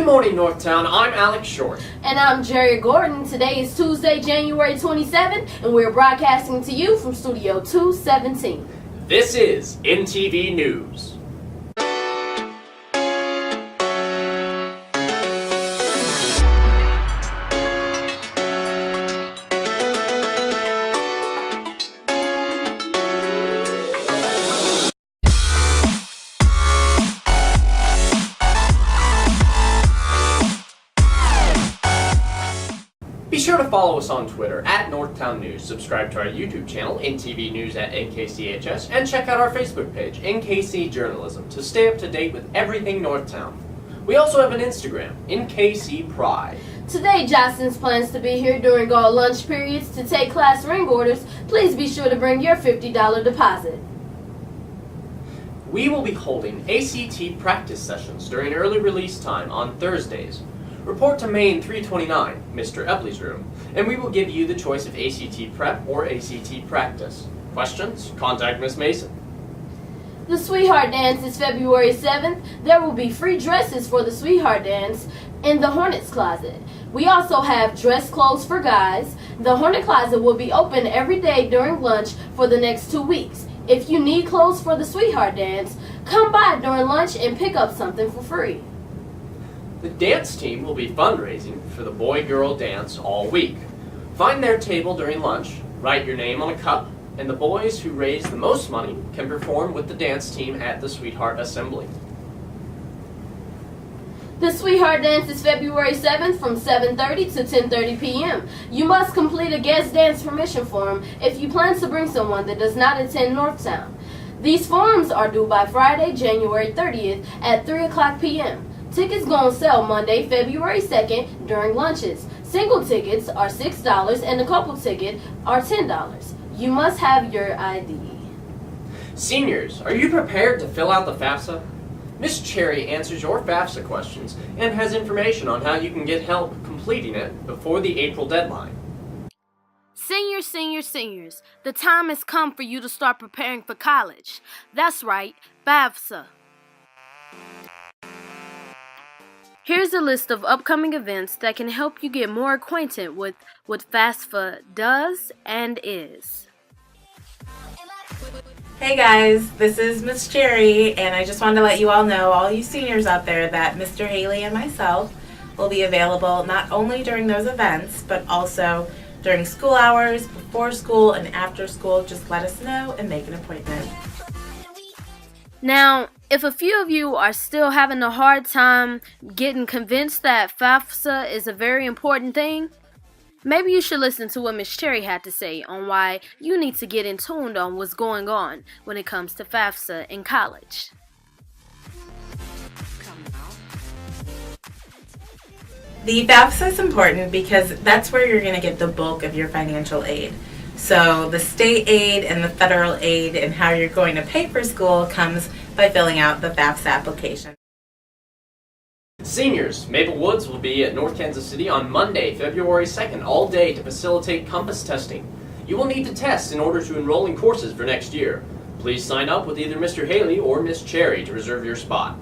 morning, Northtown. I'm Alex Short. And I'm Jerry Gordon. Today is Tuesday, January 27th, and we're broadcasting to you from Studio 217. This is NTV News. Be sure to follow us on Twitter at Northtown News, subscribe to our YouTube channel, NTV News at NKCHS, and check out our Facebook page, NKC Journalism, to stay up to date with everything Northtown. We also have an Instagram, NKC Pride. Today, Johnson's plans to be here during all lunch periods to take class ring orders. Please be sure to bring your $50 deposit. We will be holding ACT practice sessions during early release time on Thursdays. Report to Main 329, Mr. Epley's room, and we will give you the choice of ACT prep or ACT practice. Questions? Contact Miss Mason. The Sweetheart Dance is February 7th. There will be free dresses for the Sweetheart Dance in the Hornets Closet. We also have dress clothes for guys. The Hornet Closet will be open every day during lunch for the next 2 weeks. If you need clothes for the Sweetheart Dance, come by during lunch and pick up something for free. The dance team will be fundraising for the boy-girl dance all week. Find their table during lunch, write your name on a cup, and the boys who raise the most money can perform with the dance team at the Sweetheart Assembly. The Sweetheart Dance is February 7th from 7:30 to 10:30 p.m. You must complete a guest dance permission form if you plan to bring someone that does not attend Northtown. These forms are due by Friday, January 30th at 3 o'clock p.m. Tickets go on sale Monday, February 2nd during lunches. Single tickets are $6 and a couple ticket are $10. You must have your ID. Seniors, are you prepared to fill out the FAFSA? Miss Cherry answers your FAFSA questions and has information on how you can get help completing it before the April deadline. Seniors, seniors, seniors, the time has come for you to start preparing for college. That's right, FAFSA. Here's a list of upcoming events that can help you get more acquainted with what FAFSA does and is. Hey guys, this is Miss Cherry, and I just wanted to let you all know, all you seniors out there, that Mr. Haley and myself will be available not only during those events, but also during school hours, before school, and after school. Just let us know and make an appointment. Now, if a few of you are still having a hard time getting convinced that FAFSA is a very important thing, maybe you should listen to what Miss Cherry had to say on why you need to get in tune on what's going on when it comes to FAFSA in college. The FAFSA is important because that's where you're going to get the bulk of your financial aid. So the state aid and the federal aid and how you're going to pay for school comes by filling out the FAFSA application. Seniors, Maple Woods will be at North Kansas City on Monday, February 2nd, all day to facilitate compass testing. You will need to test in order to enroll in courses for next year. Please sign up with either Mr. Haley or Miss Cherry to reserve your spot.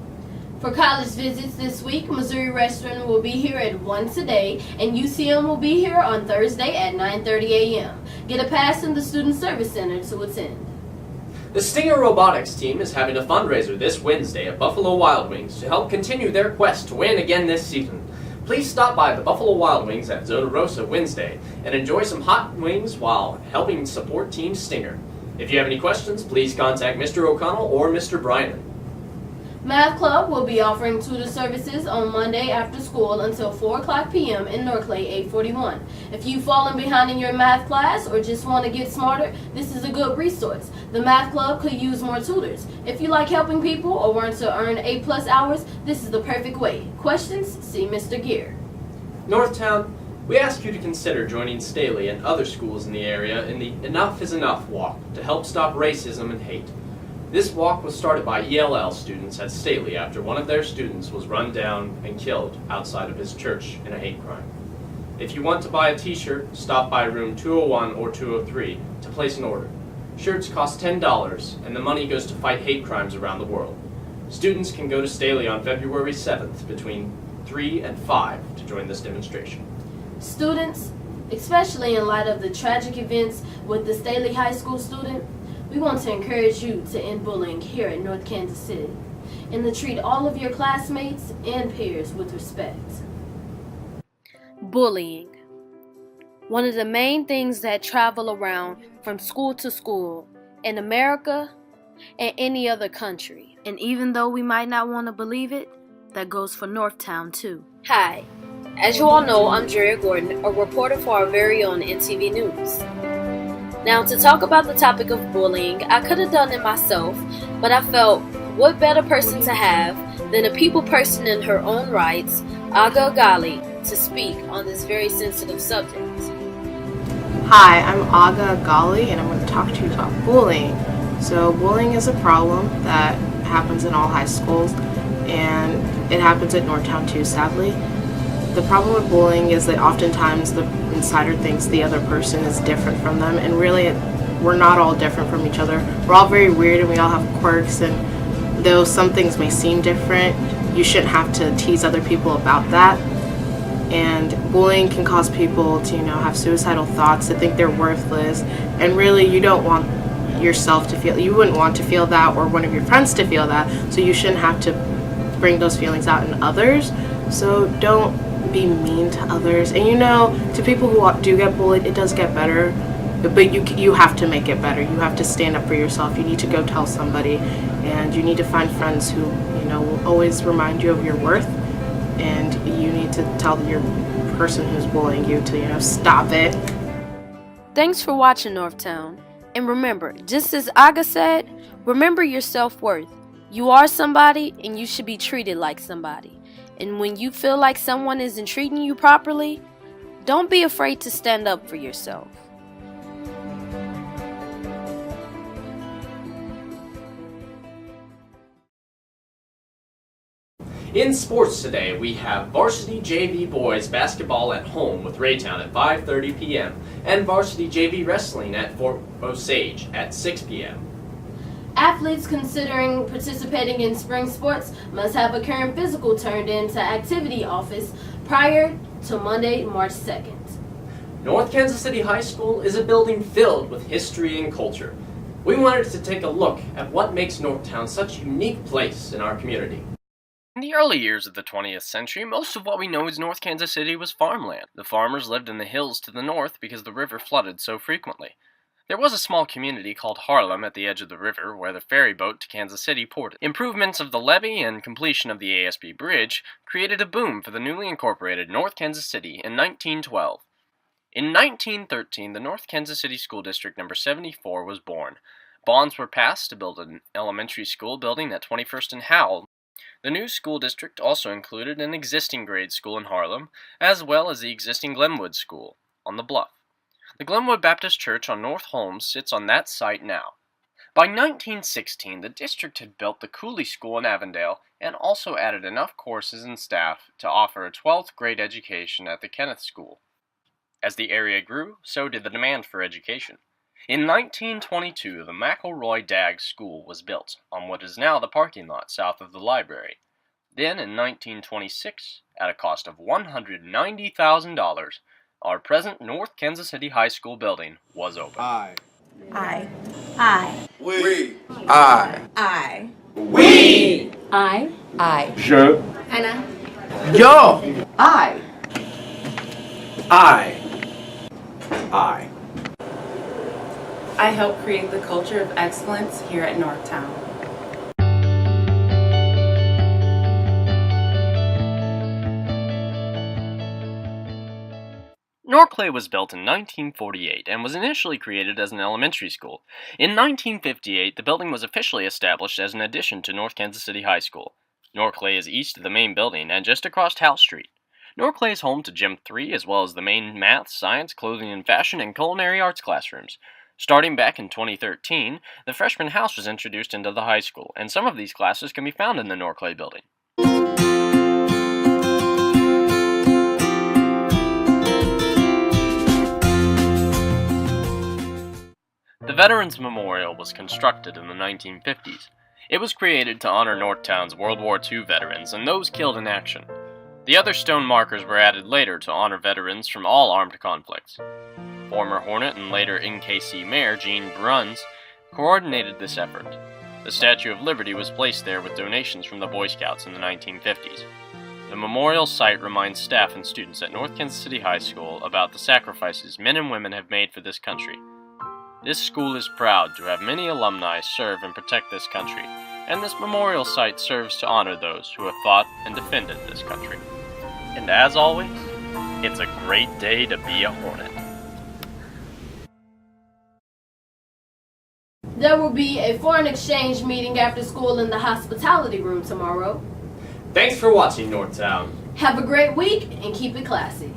For college visits this week, Missouri Restaurant will be here at 1 today, and UCM will be here on Thursday at 9:30 a.m. Get a pass in the Student Service Center to attend. The Stinger Robotics team is having a fundraiser this Wednesday at Buffalo Wild Wings to help continue their quest to win again this season. Please stop by the Buffalo Wild Wings at Zona Rosa Wednesday and enjoy some hot wings while helping support Team Stinger. If you have any questions, please contact Mr. O'Connell or Mr. Bryan. Math Club will be offering tutor services on Monday after school until 4 o'clock p.m. in Norclay 841. If you've fallen behind in your math class or just want to get smarter, this is a good resource. The Math Club could use more tutors. If you like helping people or want to earn A+ hours, this is the perfect way. Questions? See Mr. Gear. Northtown, we ask you to consider joining Staley and other schools in the area in the Enough is Enough walk to help stop racism and hate. This walk was started by ELL students at Staley after one of their students was run down and killed outside of his church in a hate crime. If you want to buy a t-shirt, stop by room 201 or 203 to place an order. Shirts cost $10 and the money goes to fight hate crimes around the world. Students can go to Staley on February 7th between 3 and 5 to join this demonstration. Students, especially in light of the tragic events with the Staley High School student, we want to encourage you to end bullying here at North Kansas City and to treat all of your classmates and peers with respect. Bullying. One of the main things that travel around from school to school in America and any other country. And even though we might not want to believe it, that goes for Northtown too. Hi, as you all know, I'm Drea Gordon, a reporter for our very own NTV News. Now, to talk about the topic of bullying, I could have done it myself, but I felt what better person to have than a people person in her own rights, Aga Gali, to speak on this very sensitive subject. Hi, I'm Aga Gali, and I'm going to talk to you about bullying. So bullying is a problem that happens in all high schools, and it happens at Northtown too, sadly. The problem with bullying is that oftentimes the insider thinks the other person is different from them, and really we're not all different from each other. We're all very weird and we all have quirks, and though some things may seem different, you shouldn't have to tease other people about that. And bullying can cause people to, have suicidal thoughts, to think they're worthless, and really you don't want yourself to feel, you wouldn't want to feel that or one of your friends to feel that, so you shouldn't have to bring those feelings out in others. So don't be mean to others. And to people who do get bullied, it does get better, but you have to make it better. You have to stand up for yourself. You need to go tell somebody, and you need to find friends who will always remind you of your worth, and you need to tell your person who's bullying you to stop it. Thanks for watching, Northtown. And remember, just as Aga said, remember your self-worth. You are somebody, and you should be treated like somebody. And when you feel like someone isn't treating you properly, don't be afraid to stand up for yourself. In sports today, we have varsity JV boys basketball at home with Raytown at 5:30 p.m. and varsity JV wrestling at Fort Osage at 6 p.m. Athletes considering participating in spring sports must have a current physical turned in to activity office prior to Monday, March 2nd. North Kansas City High School is a building filled with history and culture. We wanted to take a look at what makes Northtown such a unique place in our community. In the early years of the 20th century, most of what we know as North Kansas City was farmland. The farmers lived in the hills to the north because the river flooded so frequently. There was a small community called Harlem at the edge of the river where the ferry boat to Kansas City ported. Improvements of the levee and completion of the ASB Bridge created a boom for the newly incorporated North Kansas City in 1912. In 1913, the North Kansas City School District number 74 was born. Bonds were passed to build an elementary school building at 21st and Howell. The new school district also included an existing grade school in Harlem, as well as the existing Glenwood School on the bluff. The Glenwood Baptist Church on North Holmes sits on that site now. By 1916, the district had built the Cooley School in Avondale and also added enough courses and staff to offer a 12th grade education at the Kenneth School. As the area grew, so did the demand for education. In 1922, the McElroy Daggs School was built on what is now the parking lot south of the library. Then, in 1926, at a cost of $190,000, our present North Kansas City High School building was opened. I. We. I. We. I. Je. Anna. Yo. I. I help create the culture of excellence here at Northtown. Norclay was built in 1948 and was initially created as an elementary school. In 1958, the building was officially established as an addition to North Kansas City High School. Norclay is east of the main building and just across Howell Street. Norclay is home to Gym 3 as well as the main math, science, clothing and fashion, and culinary arts classrooms. Starting back in 2013, the freshman house was introduced into the high school, and some of these classes can be found in the Norclay building. The Veterans Memorial was constructed in the 1950s. It was created to honor Northtown's World War II veterans and those killed in action. The other stone markers were added later to honor veterans from all armed conflicts. Former Hornet and later NKC Mayor Gene Bruns coordinated this effort. The Statue of Liberty was placed there with donations from the Boy Scouts in the 1950s. The memorial site reminds staff and students at North Kansas City High School about the sacrifices men and women have made for this country. This school is proud to have many alumni serve and protect this country, and this memorial site serves to honor those who have fought and defended this country. And as always, it's a great day to be a Hornet. There will be a foreign exchange meeting after school in the hospitality room tomorrow. Thanks for watching Northtown. Have a great week and keep it classy.